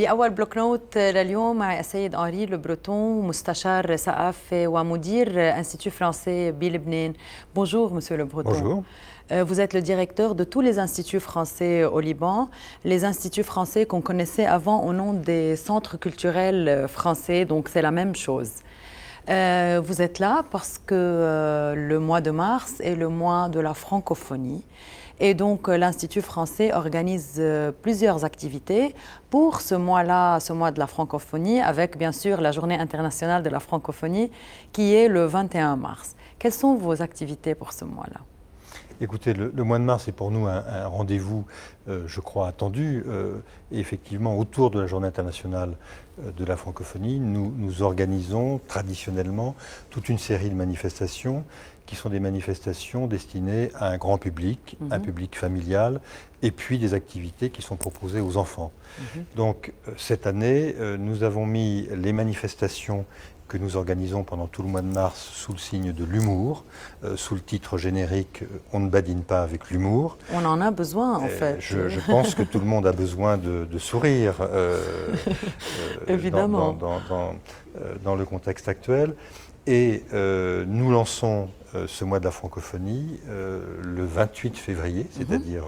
بأول بلوك نوت لليوم معي السيد أنري لو بريتون مستشار ثقافة ومدير انستيتو فرانسي بلبنان. Bonjour Monsieur Le Breton. Bonjour. Vous êtes le directeur de tous les instituts français au Liban, les instituts français qu'on connaissait avant au nom des centres culturels français, donc c'est la même chose. Vous êtes là parce que le mois de mars est le mois de la francophonie. Et donc, l'Institut français organise plusieurs activités pour ce mois-là, ce mois de la francophonie, avec bien sûr la Journée internationale de la francophonie qui est le 21 mars. Quelles sont vos activités pour ce mois-là? Écoutez, le mois de mars est pour nous un rendez-vous, je crois, attendu. Et effectivement, autour de la Journée internationale de la francophonie, nous organisons traditionnellement toute une série de manifestations qui sont des manifestations destinées à un grand public, un public familial, et puis des activités qui sont proposées aux enfants. Donc cette année, nous avons mis les manifestations que nous organisons pendant tout le mois de mars sous le signe de l'humour, sous le titre générique « On ne badine pas avec l'humour ». On en a besoin en fait. Je pense que tout le monde a besoin de sourire Évidemment. Dans le contexte actuel. Et nous lançons ce mois de la francophonie le 28 février, c'est-à-dire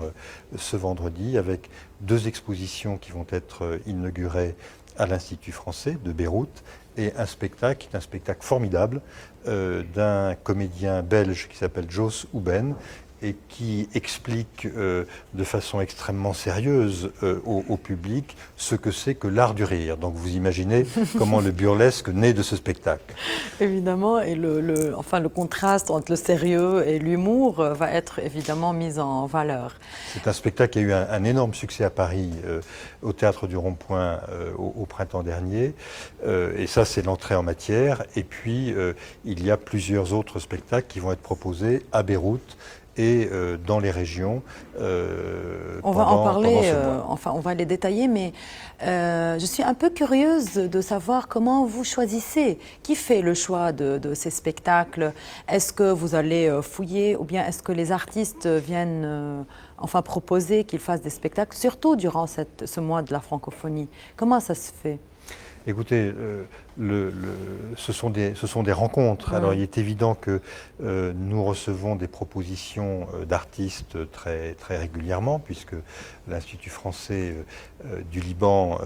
ce vendredi, avec 2 expositions qui vont être inaugurées à l'Institut français de Beyrouth et un spectacle qui est un spectacle formidable d'un comédien belge qui s'appelle Jos Houben et qui explique de façon extrêmement sérieuse au public ce que c'est que l'art du rire. Donc vous imaginez comment le burlesque naît de ce spectacle. Évidemment, et le contraste entre le sérieux et l'humour va être évidemment mis en valeur. C'est un spectacle qui a eu un énorme succès à Paris, au Théâtre du Rond-Point au printemps dernier. Et ça, c'est l'entrée en matière. Et puis, il y a plusieurs autres spectacles qui vont être proposés à Beyrouth et dans les régions. On va en parler, enfin on va les détailler, mais je suis un peu curieuse de savoir comment vous choisissez. Qui fait le choix de ces spectacles? Est-ce que vous allez fouiller ou bien est-ce que les artistes viennent enfin proposer qu'ils fassent des spectacles, surtout durant ce mois de la francophonie? Comment ça se fait? Écoutez, ce sont des rencontres. Alors il est évident que nous recevons des propositions d'artistes très régulièrement, puisque l'Institut français du Liban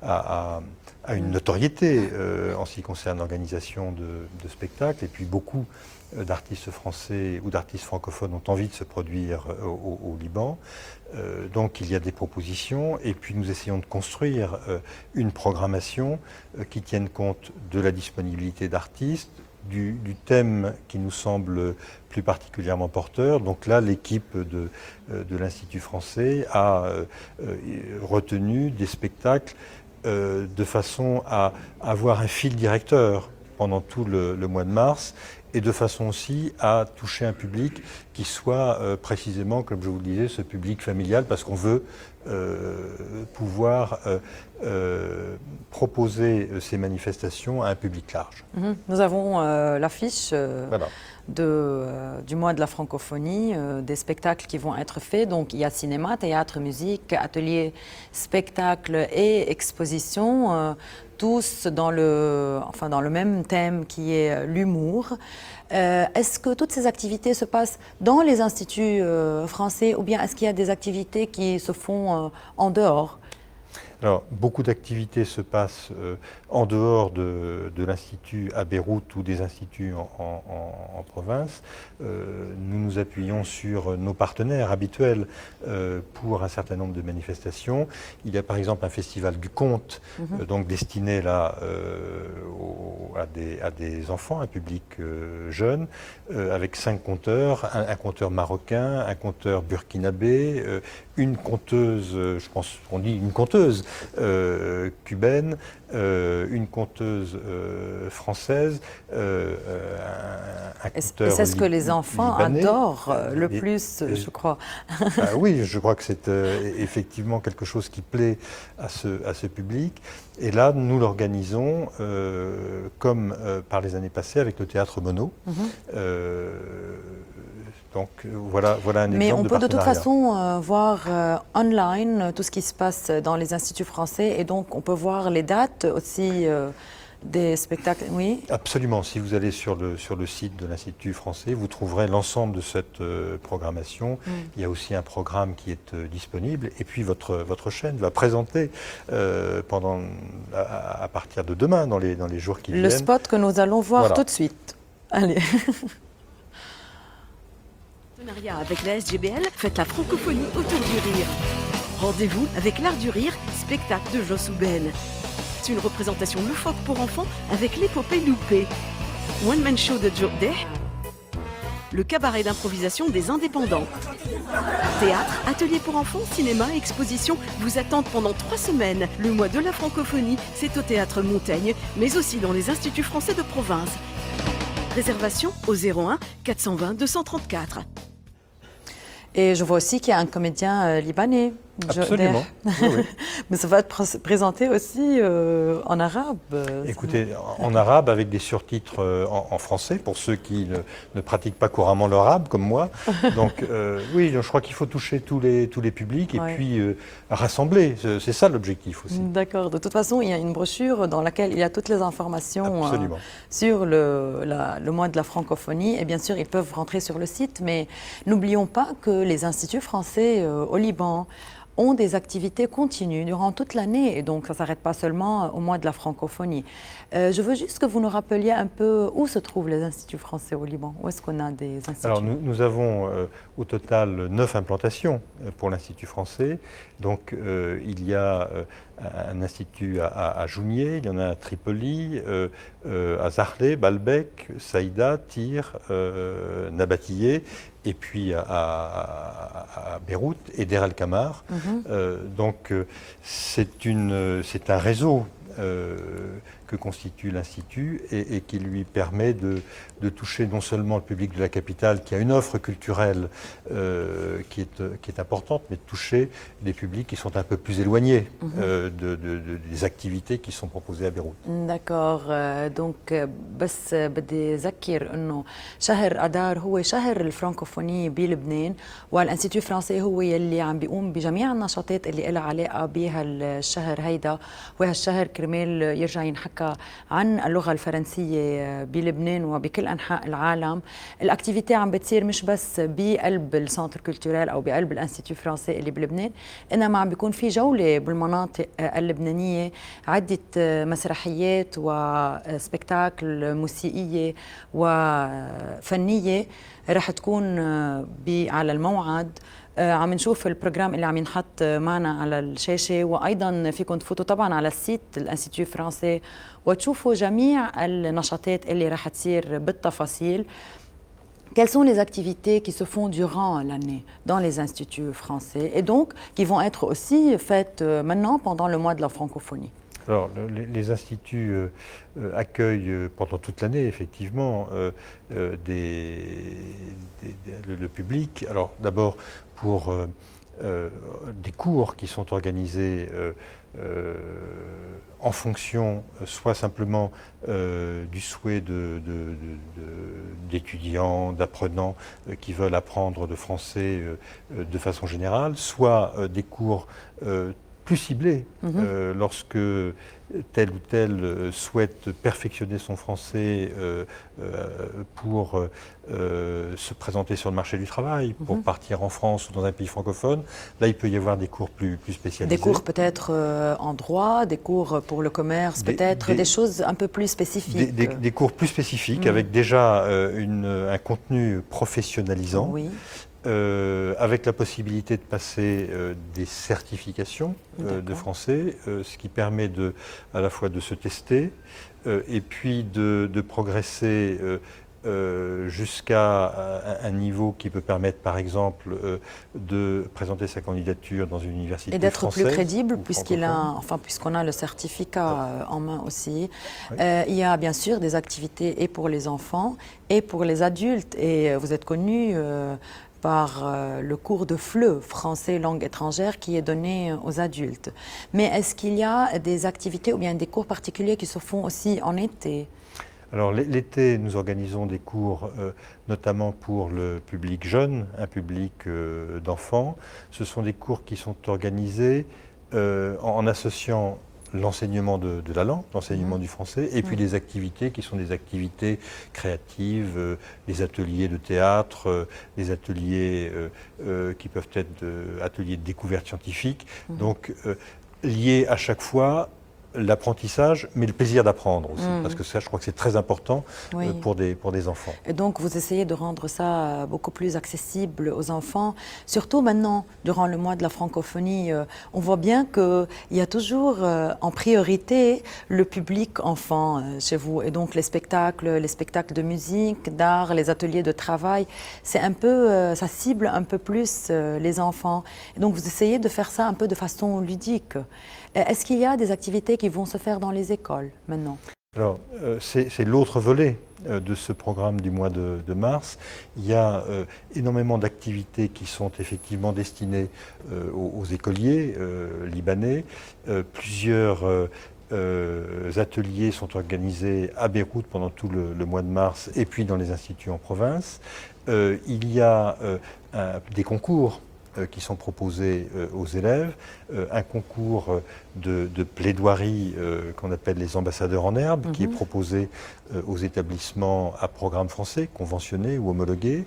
a une notoriété en ce qui concerne l'organisation de spectacles, et puis beaucoup d'artistes français ou d'artistes francophones ont envie de se produire au Liban. Donc il y a des propositions et puis nous essayons de construire une programmation qui tienne compte de la disponibilité d'artistes, du thème qui nous semble plus particulièrement porteur. Donc là, l'équipe de l'Institut français a retenu des spectacles de façon à avoir un fil directeur pendant tout le mois de mars, et de façon aussi à toucher un public qui soit précisément, comme je vous le disais, ce public familial, parce qu'on veut pouvoir proposer ces manifestations à un public large. Nous avons l'affiche Voilà. du mois de la francophonie, des spectacles qui vont être faits. Donc il y a cinéma, théâtre, musique, atelier, spectacle et exposition, tous dans le même thème qui est l'humour. Est-ce que toutes ces activités se passent dans les instituts français ou bien est-ce qu'il y a des activités qui se font en dehors? Alors, beaucoup d'activités se passent en dehors de l'Institut à Beyrouth ou des instituts en province. Nous nous appuyons sur nos partenaires habituels pour un certain nombre de manifestations. Il y a par exemple un festival du conte, donc destiné là à des enfants, un public jeune, avec 5 conteurs, un conteur marocain, un conteur burkinabé, une conteuse, je pense qu'on dit une conteuse cubaine, une conteuse française, un conteur Et c'est ce que les enfants libanais. adorent le plus, je crois. Oui, je crois que c'est effectivement quelque chose qui plaît à ce public. Et là, nous l'organisons comme par les années passées avec le Théâtre Monod. Donc voilà un exemple de Mais on peut de toute partenariat. façon voir online tout ce qui se passe dans les instituts français et donc on peut voir les dates aussi des spectacles. Oui. Absolument. Si vous allez sur le site de l'Institut français, vous trouverez l'ensemble de cette programmation. Il y a aussi un programme qui est disponible. Et puis votre chaîne va présenter à partir de demain, dans les jours qui viennent. Le spot que nous allons voir Voilà. tout de suite. Allez. Partenariat avec la SGBL, faites la francophonie autour du rire. Rendez-vous avec l'Art du rire, spectacle de Joss Houben. C'est une représentation loufoque pour enfants avec l'épopée loupée. One Man Show de Joe Day. Le cabaret d'improvisation des indépendants. Théâtre, atelier pour enfants, cinéma, exposition vous attendent pendant 3 semaines. Le mois de la francophonie, c'est au Théâtre Montaigne, mais aussi dans les instituts français de province. Réservation au 01 420 234. Et je vois aussi qu'il y a un comédien libanais. Absolument. Oui. Mais ça va être présenté aussi en arabe. Écoutez, en arabe avec des surtitres en français pour ceux qui ne pratiquent pas couramment l'arabe comme moi. Donc oui, je crois qu'il faut toucher tous les publics et puis rassembler. C'est ça l'objectif aussi. D'accord. De toute façon, il y a une brochure dans laquelle il y a toutes les informations sur le mois de la francophonie. Et bien sûr, ils peuvent rentrer sur le site. Mais n'oublions pas que les instituts français au Liban ont des activités continues durant toute l'année et donc ça ne s'arrête pas seulement au mois de la francophonie. Je veux juste que vous nous rappeliez un peu où se trouvent les instituts français au Liban. Où est-ce qu'on a des instituts? Alors nous avons au total 9 implantations pour l'Institut français. Donc il y a un institut à Jounieh, il y en a à Tripoli, à Zahle, Baalbek, Saïda, Tyr, Nabatillé, et puis à Beyrouth et Der El-Kamar. Donc c'est un réseau que constitue l'Institut et qui lui permet de toucher non seulement le public de la capitale qui a une offre culturelle qui est importante, mais de toucher des publics qui sont un peu plus éloignés des activités qui sont proposées à Beyrouth. D'accord. Donc بس بدي أذكر إنه شهر أدار هو شهر الفرنكوفونية بلبنان والإنستيتو الفرنسي هو يلي عم بيقوم بجميع النشاطات اللي لها علاقة بهالشهر هيدا وهالشهر كرمال يرجع ينحكى عن اللغة الفرنسية بلبنان وبكل أنحاء العالم. الأكتيفيتي عم بتصير مش بس بقلب السنتر كولتورال أو بقلب الإنستيتو الفرنسي اللي بلبنان، إنما عم بيكون في جولة بالمناطق اللبنانية، عدة مسرحيات وسبكتاكل موسيقية وفنية رح تكون على الموعد. عم نشوف البروجرام اللي عم ينحط معنا على الشاشة وأيضا فيكم تفوتوا طبعا على السيت الانستيتو فرنسي وتشوفوا جميع النشاطات اللي رح تصير بالتفاصيل. Quelles sont les activités qui se font durant l'année dans les instituts français et donc qui vont être aussi faites maintenant pendant le mois de la francophonie? Alors, les instituts accueillent pendant toute l'année, effectivement, le public. Alors, d'abord, pour des cours qui sont organisés en fonction, soit simplement du souhait d'étudiants, d'apprenants qui veulent apprendre le français de façon générale, soit des cours plus ciblés lorsque tel ou tel souhaite perfectionner son français pour se présenter sur le marché du travail, pour partir en France ou dans un pays francophone. Là, il peut y avoir des cours plus spécialisés. Des cours peut-être en droit, des cours pour le commerce, peut-être des choses un peu plus spécifiques. Des cours plus spécifiques avec déjà un contenu professionnalisant. Oui. Avec la possibilité de passer des certifications de français, ce qui permet à la fois de se tester et puis de progresser jusqu'à un niveau qui peut permettre, par exemple, de présenter sa candidature dans une université française. Et d'être plus crédible, puisqu'on a le certificat en main aussi. Oui. Il y a bien sûr des activités et pour les enfants et pour les adultes. Et vous êtes connu par le cours de FLE, français langue étrangère, qui est donné aux adultes. Mais est-ce qu'il y a des activités ou bien des cours particuliers qui se font aussi en été? Alors l'été, nous organisons des cours notamment pour le public jeune, un public d'enfants. Ce sont des cours qui sont organisés en associant l'enseignement de la langue, l'enseignement du français, et puis des activités qui sont des activités créatives, les ateliers de théâtre, les ateliers qui peuvent être ateliers de découverte scientifique, donc liés à chaque fois l'apprentissage, mais le plaisir d'apprendre aussi, parce que ça, je crois que c'est très important pour des enfants. Et donc, vous essayez de rendre ça beaucoup plus accessible aux enfants, surtout maintenant, durant le mois de la francophonie. On voit bien qu'il y a toujours en priorité le public enfant chez vous, et donc les spectacles de musique, d'art, les ateliers de travail, c'est un peu, ça cible un peu plus les enfants. Et donc, vous essayez de faire ça un peu de façon ludique. Est-ce qu'il y a des activités qui vont se faire dans les écoles maintenant? Alors, c'est l'autre volet de ce programme du mois de mars. Il y a énormément d'activités qui sont effectivement destinées aux écoliers libanais. Plusieurs ateliers sont organisés à Beyrouth pendant tout le mois de mars et puis dans les instituts en province. Il y a des concours qui sont proposés aux élèves, un concours de plaidoirie qu'on appelle les ambassadeurs en herbe, qui est proposé aux établissements à programme français, conventionnés ou homologués.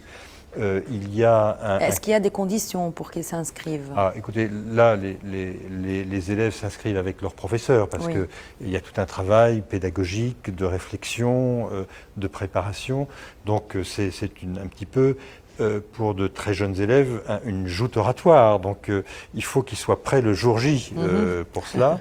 Est-ce qu'il y a des conditions pour qu'ils s'inscrivent? Écoutez, là, les élèves s'inscrivent avec leurs professeurs parce qu'il y a tout un travail pédagogique, de réflexion, de préparation. Donc c'est un petit peu pour de très jeunes élèves, une joute oratoire. Donc il faut qu'ils soient prêts le jour J pour cela.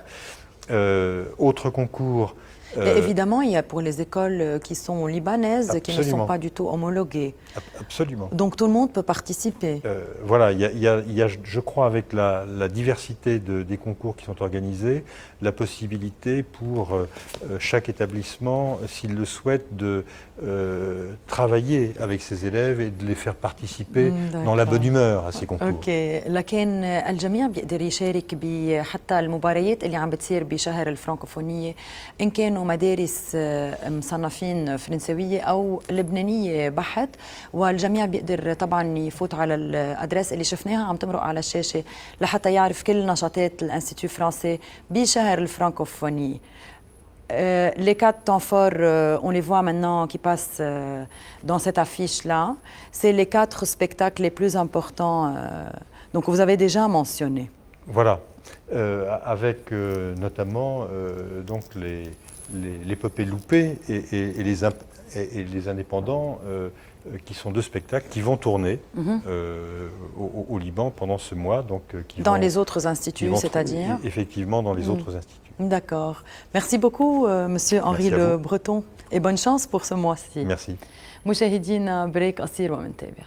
Autre concours. Évidemment, il y a pour les écoles qui sont libanaises, qui ne sont pas du tout homologuées. Absolument. Donc tout le monde peut participer. Voilà, il y a, je crois, avec la diversité des concours qui sont organisés, la possibilité pour chaque établissement, s'il le souhaite, de travailler avec ses élèves et de les faire participer dans la bonne humeur à ces concours. اوكي، لكن الجميع بيقدر يشارك بحتى المباريات اللي عم بتصير بشهر الفرنكوفونية، إن كانوا مدارس مصنفين فرنسوية أو لبنانية بحت، والجميع بيقدر طبعا يفوت على الأدريس اللي شفناها عم تمرق على الشاشة لحتى يعرف كل نشاطات الانستيتو فرنسي بشهر الفرنكوفونية. Les quatre temps forts, on les voit maintenant qui passent dans cette affiche-là. C'est les quatre spectacles les plus importants. Donc vous avez déjà mentionné. Voilà, avec notamment donc l'épopée loupée et les indépendants qui sont deux spectacles qui vont tourner au Liban pendant ce mois. Donc, dans les autres instituts, c'est-à-dire? Effectivement, dans les autres instituts. D'accord. Merci beaucoup, Monsieur Henri Le Breton, et bonne chance pour ce mois-ci. Merci. مشاهدينا بريك قصير ومنتابع.